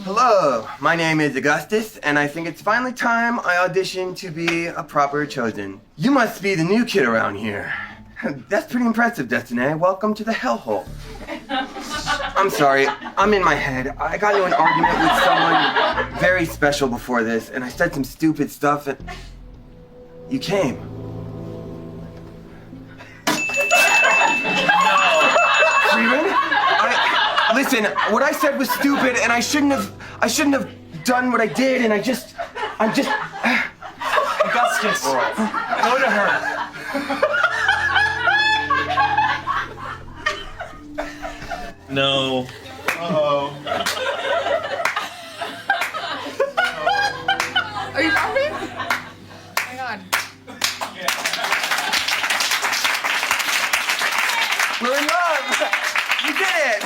Hello, my name is Augustus, and I think it's finally time I audition to be a proper chosen. You must be the new kid around here. That's pretty impressive, Destiny. Welcome to the hellhole. I'm sorry, I'm in my head. I got into an argument with someone very special before this, and I said some stupid stuff, and you came. Freeman? Listen, what I said was stupid, and I shouldn't have done what I did, and I'm just. Augustus, go to her. No. Uh-oh. Are you laughing? Oh my god. We're in love! You did it!